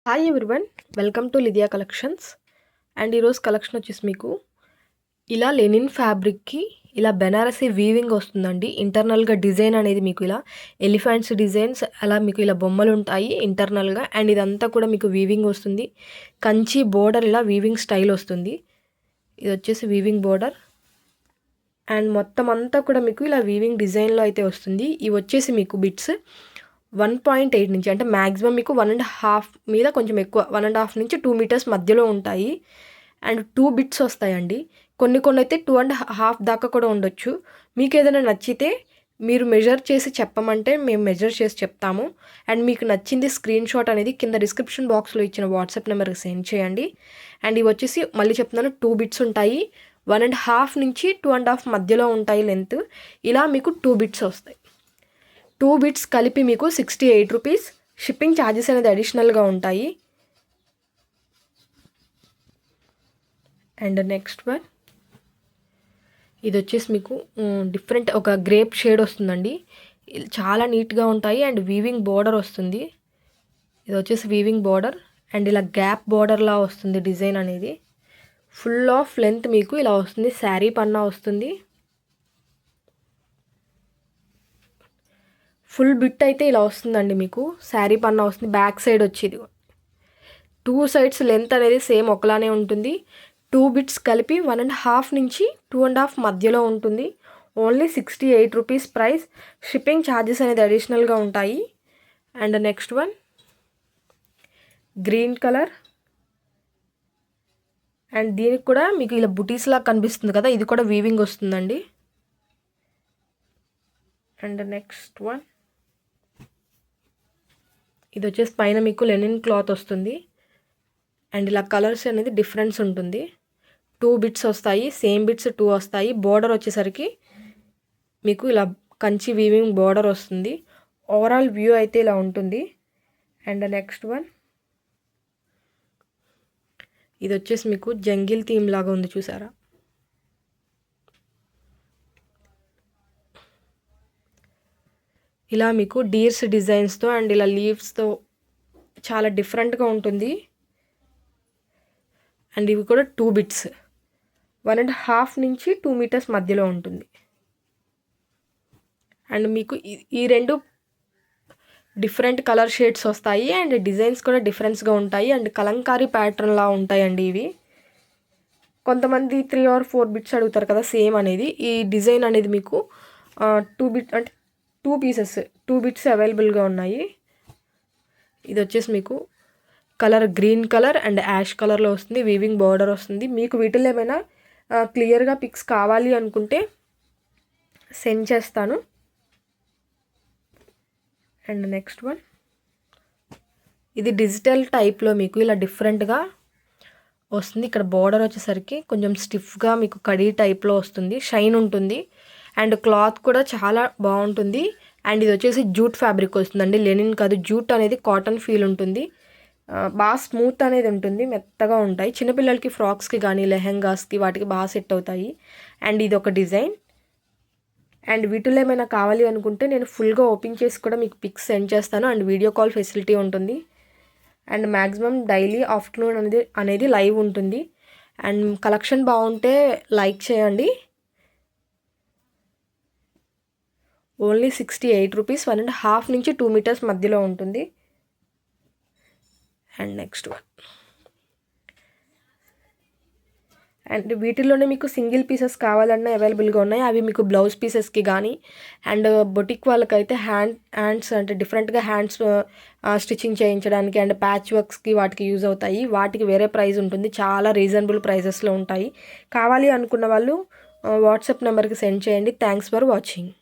Hi everyone, welcome to Lydia collections. And ఈరోజు collection వచ్చేసి మీకు ఇలా లెనిన్ ఫ్యాబ్రిక్కి ఇలా బెనారసీ వీవింగ్ వస్తుందండి. ఇంటర్నల్గా డిజైన్ అనేది మీకు ఇలా ఎలిఫెంట్స్ డిజైన్స్ అలా మీకు ఇలా బొమ్మలు ఉంటాయి ఇంటర్నల్గా. అండ్ ఇదంతా కూడా మీకు వీవింగ్ వస్తుంది. కంచి బోర్డర్ ఇలా వీవింగ్ స్టైల్ వస్తుంది. ఇది వచ్చేసి వీవింగ్ బోర్డర్ అండ్ మొత్తం అంతా కూడా మీకు ఇలా వీవింగ్ డిజైన్లో అయితే వస్తుంది. ఇవి వచ్చేసి మీకు బిట్స్ 1.8 నుంచి అంటే మ్యాక్సిమం మీకు 1.5 మీద కొంచెం ఎక్కువ 1.5 నుంచి 2 మీటర్స్ మధ్యలో ఉంటాయి. అండ్ 2 బిట్స్ వస్తాయండి. కొన్ని అయితే 2.5 దాకా కూడా ఉండొచ్చు. మీకు ఏదైనా నచ్చితే మీరు మెజర్ చేసి చెప్పమంటే మేము మెజర్ చేసి చెప్తాము. అండ్ మీకు నచ్చింది స్క్రీన్ షాట్ అనేది కింద డిస్క్రిప్షన్ బాక్స్లో ఇచ్చిన వాట్సాప్ నెంబర్కి సెండ్ చేయండి. అండ్ ఇవి వచ్చేసి మళ్ళీ చెప్తున్నాను, 2 బిట్స్ ఉంటాయి. 1.5 నుంచి 2.5 మధ్యలో ఉంటాయి లెంత్. ఇలా మీకు 2 బిట్స్ వస్తాయి. 2 బిట్స్ కలిపి మీకు 68 రూపీస్. షిప్పింగ్ ఛార్జెస్ అనేది అడిషనల్గా ఉంటాయి. అండ్ నెక్స్ట్ వన్, ఇది వచ్చేసి మీకు డిఫరెంట్ ఒక గ్రేప్ షేడ్ వస్తుందండి. చాలా నీట్గా ఉంటాయి. అండ్ వీవింగ్ బోర్డర్ వస్తుంది. ఇది వచ్చేసి వీవింగ్ బోర్డర్ అండ్ ఇలా గ్యాప్ బోర్డర్లా వస్తుంది డిజైన్ అనేది. ఫుల్ ఆఫ్ లెంత్ మీకు ఇలా వస్తుంది. శారీ పన్నా వస్తుంది. ఫుల్ బిట్ అయితే ఇలా వస్తుందండి మీకు. శారీ పన్నా వస్తుంది. బ్యాక్ సైడ్ వచ్చేది 2 సైడ్స్ లెంత్ అనేది సేమ్ ఒకలానే ఉంటుంది. 2 బిట్స్ కలిపి 1.5 నుంచి 2.5 మధ్యలో ఉంటుంది. Only 68 rupees price. Shipping charges అనేది అడిషనల్గా ఉంటాయి. And next one, green colour and దీనికి కూడా మీకు ఇలా బుటీస్ లాగా కనిపిస్తుంది కదా, ఇది కూడా వీవింగ్ వస్తుందండి. అండ్ నెక్స్ట్ వన్, ఇది వచ్చేసి పైన మీకు లెనిన్ క్లాత్ వస్తుంది. అండ్ ఇలా కలర్స్ అనేది డిఫరెన్స్ ఉంటుంది. 2 బిట్స్ వస్తాయి. సేమ్ బిట్స్ 2 వస్తాయి. బోర్డర్ వచ్చేసరికి మీకు ఇలా కంచి వీవింగ్ బోర్డర్ వస్తుంది. ఓవరాల్ వ్యూ అయితే ఇలా ఉంటుంది. అండ్ నెక్స్ట్ వన్, ఇది వచ్చేసి మీకు జంగిల్ థీమ్ లాగా ఉంది, చూసారా? ఇలా మీకు డీర్స్ డిజైన్స్తో అండ్ ఇలా లీవ్స్తో చాలా డిఫరెంట్గా ఉంటుంది. అండ్ ఇవి కూడా 2 బిట్స్ 1.5 నుంచి 2 మీటర్స్ మధ్యలో ఉంటుంది. అండ్ మీకు ఈ 2 డిఫరెంట్ కలర్ షేడ్స్ వస్తాయి. అండ్ డిజైన్స్ కూడా డిఫరెన్స్గా ఉంటాయి. అండ్ కలంకారీ ప్యాటర్న్లా ఉంటాయండి ఇవి. కొంతమంది 3 or 4 బిట్స్ అడుగుతారు కదా సేమ్ అనేది. ఈ డిజైన్ అనేది మీకు 2 బిట్ అంటే 2 పీసెస్ 2 బిట్స్ అవైలబుల్గా ఉన్నాయి. ఇది వచ్చేసి మీకు colour green colour and ash కలర్లో వస్తుంది. వీవింగ్ బార్డర్ వస్తుంది. మీకు వీటిలో ఏమైనా క్లియర్గా పిక్స్ కావాలి అనుకుంటే సెండ్ చేస్తాను. అండ్ నెక్స్ట్ వన్, ఇది డిజిటల్ టైప్లో మీకు ఇలా డిఫరెంట్గా వస్తుంది. ఇక్కడ బార్డర్ వచ్చేసరికి కొంచెం స్టిఫ్గా మీకు కడీ టైప్లో వస్తుంది. షైన్ ఉంటుంది. అండ్ క్లాత్ కూడా చాలా బాగుంటుంది. అండ్ ఇది వచ్చేసి జూట్ ఫ్యాబ్రిక్ వస్తుందండి. లెనిన్ కాదు, జూట్ అనేది కాటన్ ఫీల్ ఉంటుంది. బాగా స్మూత్ అనేది ఉంటుంది. మెత్తగా ఉంటాయి. చిన్నపిల్లలకి ఫ్రాక్స్కి కానీ లెహెంగాస్కి వాటికి బాగా సెట్ అవుతాయి. అండ్ ఇది ఒక డిజైన్. అండ్ వీటిలో ఏమైనా కావాలి అనుకుంటే నేను ఫుల్గా ఓపెన్ చేసి కూడా మీకు పిక్స్ సెండ్ చేస్తాను. అండ్ వీడియో కాల్ ఫెసిలిటీ ఉంటుంది. అండ్ మ్యాక్సిమం డైలీ ఆఫ్టర్నూన్ అనేది లైవ్ ఉంటుంది. అండ్ కలెక్షన్ బాగుంటే లైక్ చేయండి. Only 68 rupees. 1.5 నుంచి 2 మీటర్స్ మధ్యలో ఉంటుంది. అండ్ నెక్స్ట్ వన్, అండ్ వీటిల్లోనే మీకు సింగిల్ పీసెస్ కావాలన్నా అవైలబుల్గా ఉన్నాయి. అవి మీకు బ్లౌజ్ పీసెస్కి కానీ అండ్ బొటిక్ వాళ్ళకైతే హ్యాండ్స్ అంటే డిఫరెంట్గా హ్యాండ్స్ స్టిచ్చింగ్ చేయించడానికి అండ్ ప్యాచ్ వర్క్స్కి వాటికి యూజ్ అవుతాయి. వాటికి వేరే ప్రైస్ ఉంటుంది. చాలా రీజనబుల్ ప్రైజెస్లో ఉంటాయి. కావాలి అనుకున్న వాళ్ళు వాట్సాప్ నెంబర్కి సెండ్ చేయండి. Thanks for watching.